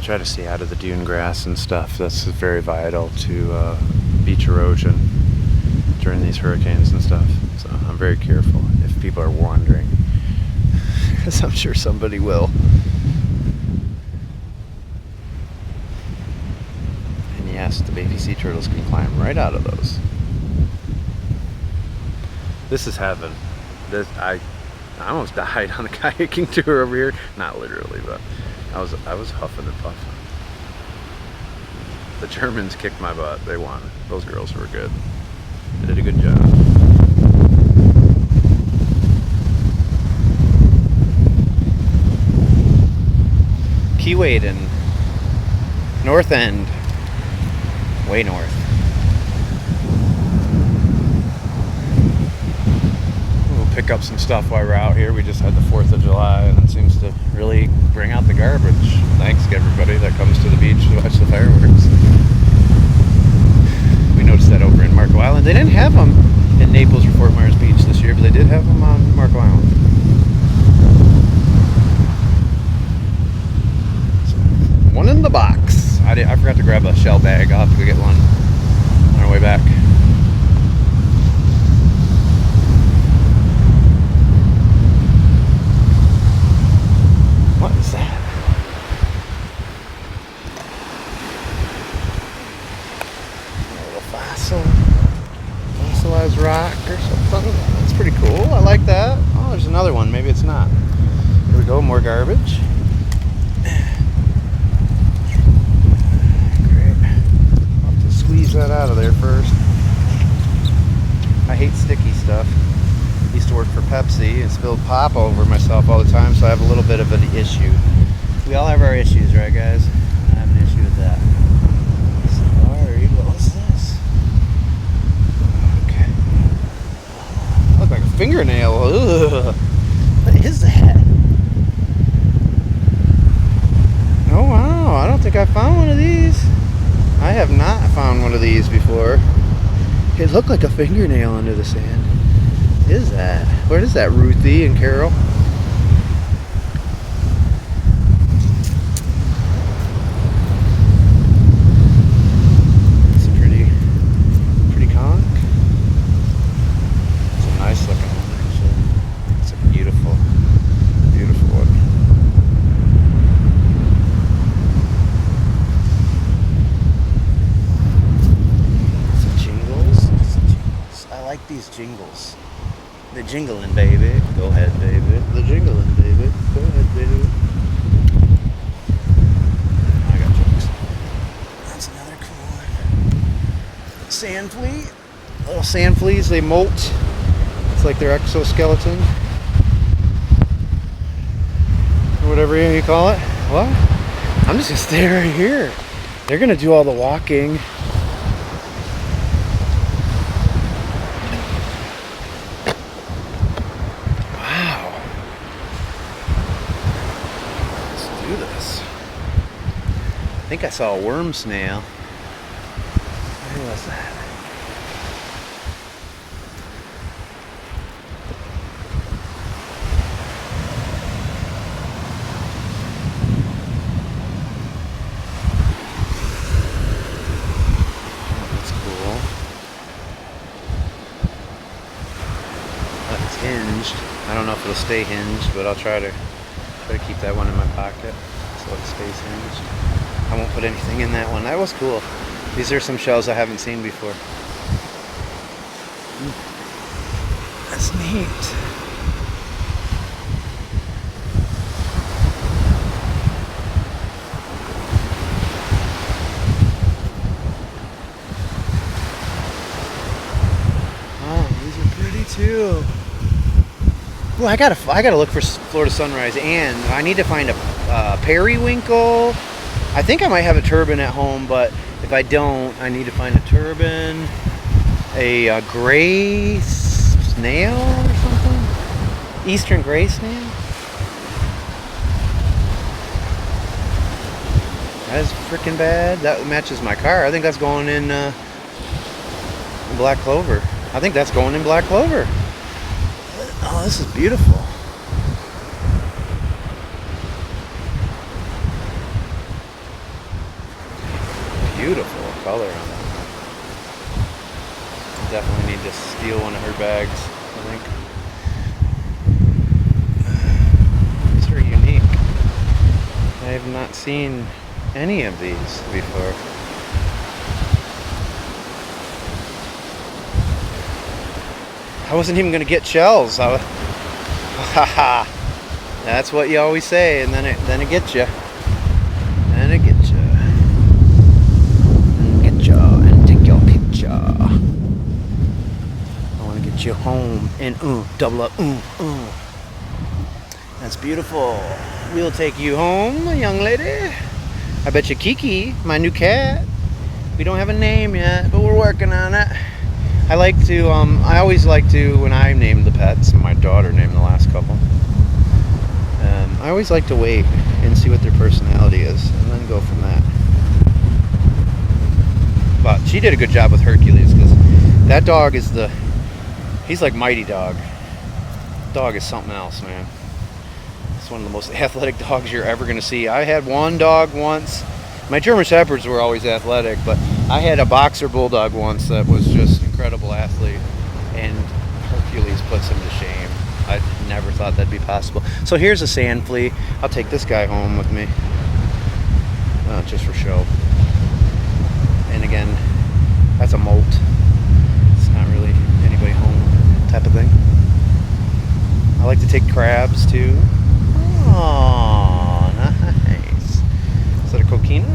try to stay out of the dune grass and stuff. That's very vital to beach erosion during these hurricanes and stuff. So I'm very careful if people are wandering, because I'm sure somebody will. And yes, the baby sea turtles can climb right out of those. This is heaven. I almost died on a kayaking tour over here. Not literally, but I was huffing and puffing. The Germans kicked my butt. They won. Those girls were good. They did a good job. Keewaydin, north end, way north. We'll pick up some stuff while we're out here. We just had the 4th of July, and it seems to really bring out the garbage. Thanks to everybody that comes to the beach to watch the fireworks. We noticed that over in Marco Island. They didn't have them in Naples or Fort Myers Beach this year, but they did have them on Marco Island. So, one in the box. I forgot to grab a shell bag. I'll have to go get one on our way back. What is that? A little fossilized rock or something. That's pretty cool. I like that. Oh, there's another one. Maybe it's not. Here we go. More garbage. Great. I'll have to squeeze that out of there first. I hate sticky stuff. Used to work for Pepsi and spilled pop over myself all the time, so I have a little bit of an issue. We all have our issues, right, guys? I have an issue with that. Sorry, what was this? Okay. Look like a fingernail. Ugh. What is that? Oh wow, I don't think I found one of these. I have not found one of these before. It looked like a fingernail under the sand. What is that? What is that, Ruthie and Carol? It's a pretty conch. It's a nice looking one, actually. It's a beautiful one. Some jingles. I like these jingles. The jingling, baby. Go ahead, baby. The jingling, baby. Go ahead, baby. I got jokes. That's another cool one. Sand flea. Little sand fleas, they molt. It's like their exoskeleton. Or whatever you call it. What? I'm just gonna stay right here. They're gonna do all the walking. I think I saw a worm snail. Where was that? Oh, that's cool. It's hinged. I don't know if it'll stay hinged, but I'll try to keep that one in my pocket so it stays hinged. I won't put anything in that one. That was cool. These are some shells I haven't seen before. That's neat. Oh, these are pretty too. Well, I gotta look for Florida sunrise, and I need to find a periwinkle. I think I might have a turban at home, but if I don't, I need to find a turban, a gray snail or something, eastern gray snail. That is freaking bad. That matches my car. I think that's going in black clover. I think that's going in black clover. Oh, this is beautiful. beautiful color on that. Definitely need to steal one of her bags, I think. These are unique. I have not seen any of these before. I wasn't even gonna get shells. Haha. That's what you always say, and then it gets you. Then it gets you. And get you and take your picture. I want to get you home and double up. That's beautiful. We'll take you home, young lady. I bet you Kiki, my new cat. We don't have a name yet, but we're working on it. I always like to, when I name the pets, and my daughter named the last couple, I always like to wait and see what their personality is, and then go from that. But she did a good job with Hercules, because that dog he's like Mighty Dog. Dog is something else, man. It's one of the most athletic dogs you're ever going to see. I had one dog once. My German Shepherds were always athletic, but I had a boxer bulldog once that was just an incredible athlete, and Hercules puts him to shame. I never thought that'd be possible. So here's a sand flea. I'll take this guy home with me, just for show. And again, that's a molt. It's not really anybody home type of thing. I like to take crabs too. Oh, nice. Is that a coquina?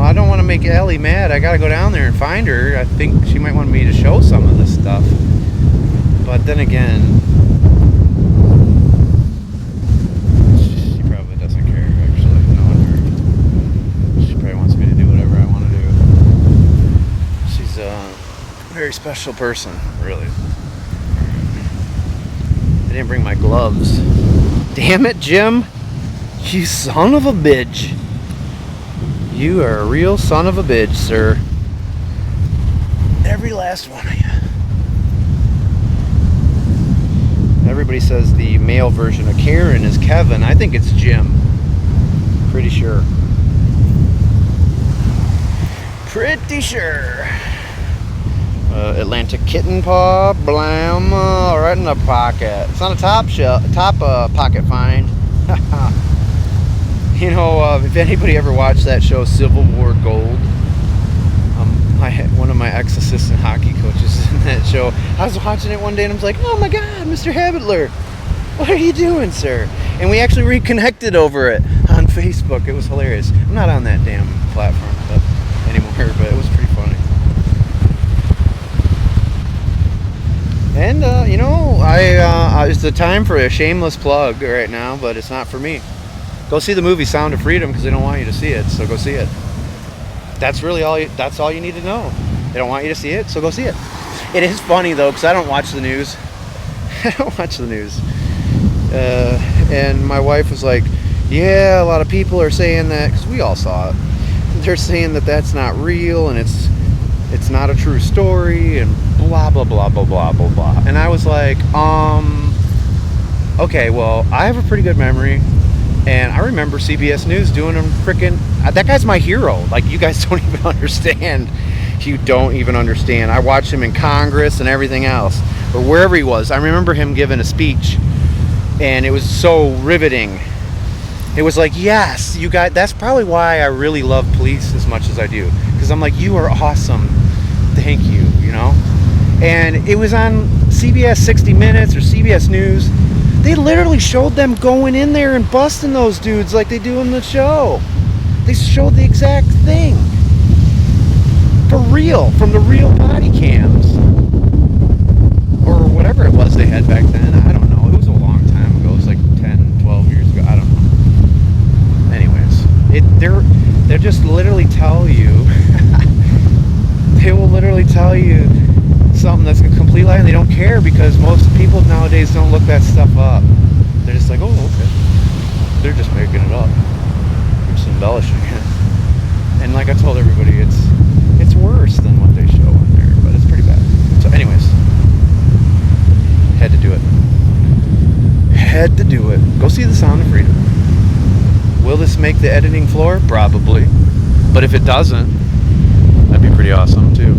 I don't want to make Ellie mad. I gotta go down there and find her. I think she might want me to show some of this stuff. But then again, she probably doesn't care, actually, knowing her. She probably wants me to do whatever I want to do. She's a very special person, really. I didn't bring my gloves. Damn it, Jim. You son of a bitch. You are a real son of a bitch, sir. Every last one of you. Everybody says the male version of Karen is Kevin. I think it's Jim. Pretty sure. Pretty sure. Atlantic kitten paw, blam, right in the pocket. It's not a top pocket find. You know, if anybody ever watched that show, Civil War Gold, I had one of my ex-assistant hockey coaches in that show. I was watching it one day and I was like, oh my God, Mr. Habitler, what are you doing, sir? And we actually reconnected over it on Facebook. It was hilarious. I'm not on that damn platform anymore, but it was pretty funny. And, you know, it's the time for a shameless plug right now, but it's not for me. Go see the movie Sound of Freedom because they don't want you to see it, so go see it. That's really that's all you need to know. They don't want you to see it, so go see it. It is funny though, because I don't watch the news. I don't watch the news. And my wife was like, yeah, a lot of people are saying that, because we all saw it. They're saying that that's not real and it's not a true story and blah, blah, blah, blah, blah, blah, blah. And I was like, okay, well, I have a pretty good memory. And I remember CBS News doing them freaking... that guy's my hero. Like, you guys don't even understand. You don't even understand. I watched him in Congress and everything else. Or wherever he was. I remember him giving a speech. And it was so riveting. It was like, yes, you guys... That's probably why I really love police as much as I do. Because I'm like, you are awesome. Thank you, you know? And it was on CBS 60 Minutes or CBS News. They literally showed them going in there and busting those dudes like they do in the show. They showed the exact thing. For real. From the real body cams. Or whatever it was they had back then. I don't know. It was a long time ago. It was like 10, 12 years ago. I don't know. Anyways. They'll just literally tell you. They will literally tell you something that's a complete lie, and they don't care because most people nowadays don't look that stuff up. They're just like, oh, okay. They're just making it up. They're just embellishing it. And like I told everybody, it's worse than what they show in there, but it's pretty bad. So anyways, had to do it. head to do it. Go see the Sound of Freedom. Will this make the editing floor? Probably. But if it doesn't, that'd be pretty awesome too.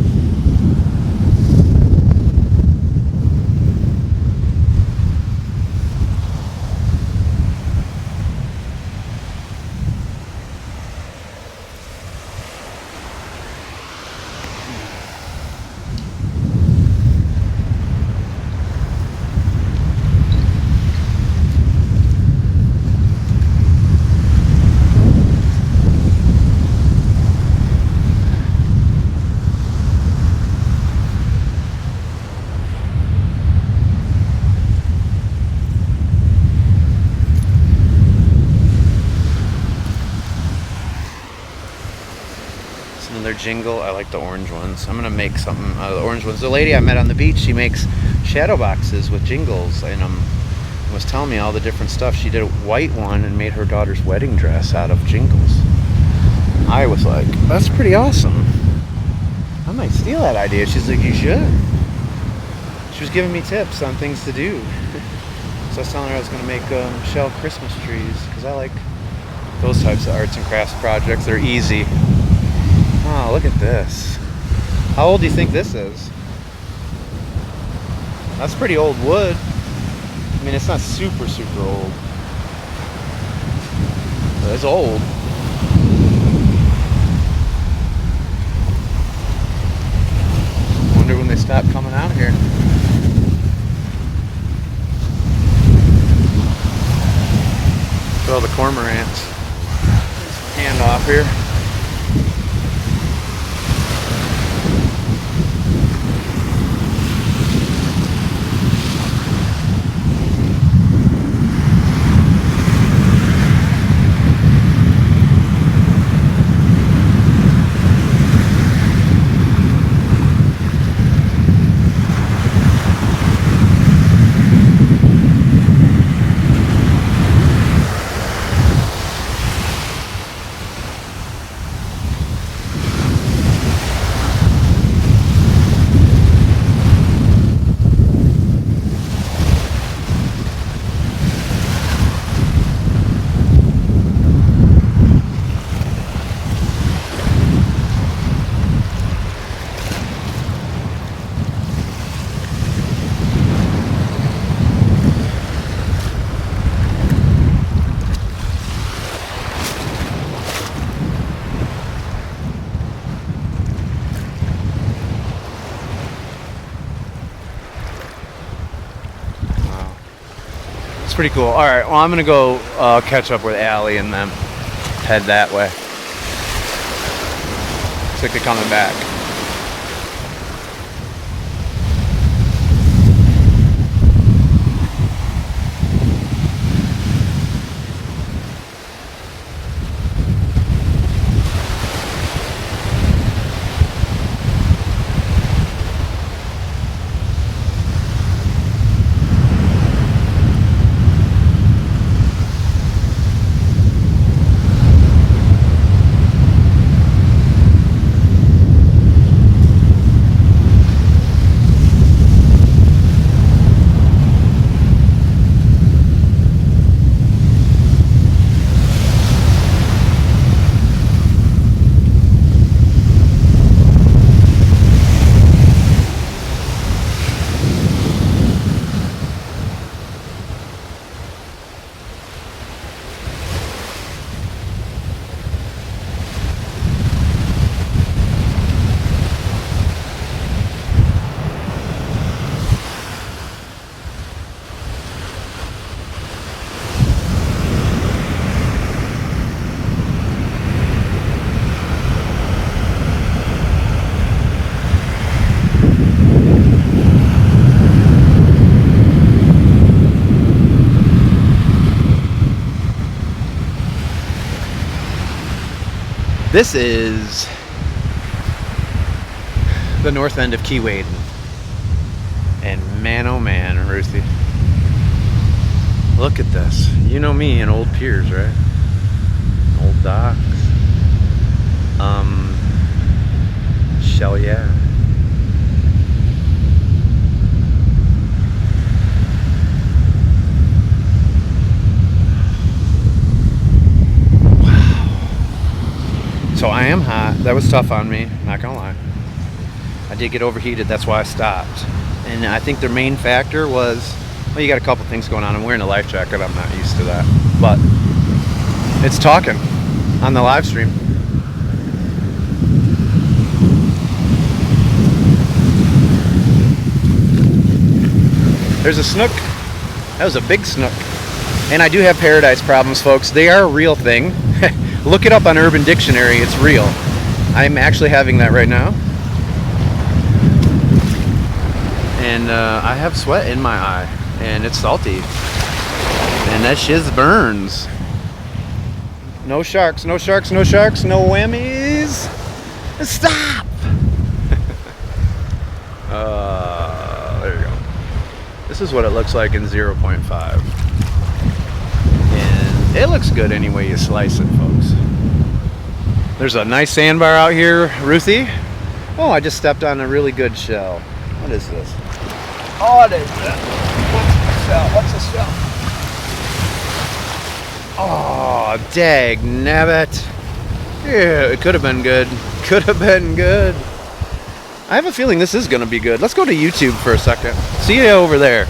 Another jingle. I like the orange ones. I'm gonna make something out of the orange ones. The lady I met on the beach, she makes shadow boxes with jingles, and was telling me all the different stuff. She did a white one and made her daughter's wedding dress out of jingles. I was like, that's pretty awesome. I might steal that idea. She's like, you should. She was giving me tips on things to do. So I was telling her I was gonna make shell Christmas trees because I like those types of arts and crafts projects. They're easy. Oh, look at this. How old do you think this is? That's pretty old wood. I mean, it's not super, super old. But it's old. Wonder when they stop coming out here. Look at all the cormorants. Hand off here. Pretty cool. All right, well, I'm gonna go catch up with Allie and them, head that way. Looks like they're coming back. This is the north end of Keewaydin. And man, oh man, Ruthie. Look at this. You know me and old piers, right? Old docks. Shell, yeah. So I am hot. That was tough on me, not gonna lie. I did get overheated, that's why I stopped. And I think their main factor was, well, you got a couple things going on. I'm wearing a life jacket, I'm not used to that. But it's talking on the live stream. There's a snook. That was a big snook. And I do have paradise problems, folks. They are a real thing. Look it up on Urban Dictionary. It's real. I'm actually having that right now. And I have sweat in my eye. And it's salty. And that shiz burns. No sharks, no sharks, no sharks, no whammies. Stop! There you go. This is what it looks like in 0.5. And it looks good any way you slice it, folks. There's a nice sandbar out here, Ruthie. Oh, I just stepped on a really good shell. What is this? Oh, it is. What's the shell? Oh, dag nabbit. Yeah, it could have been good. Could have been good. I have a feeling this is going to be good. Let's go to YouTube for a second. See you over there.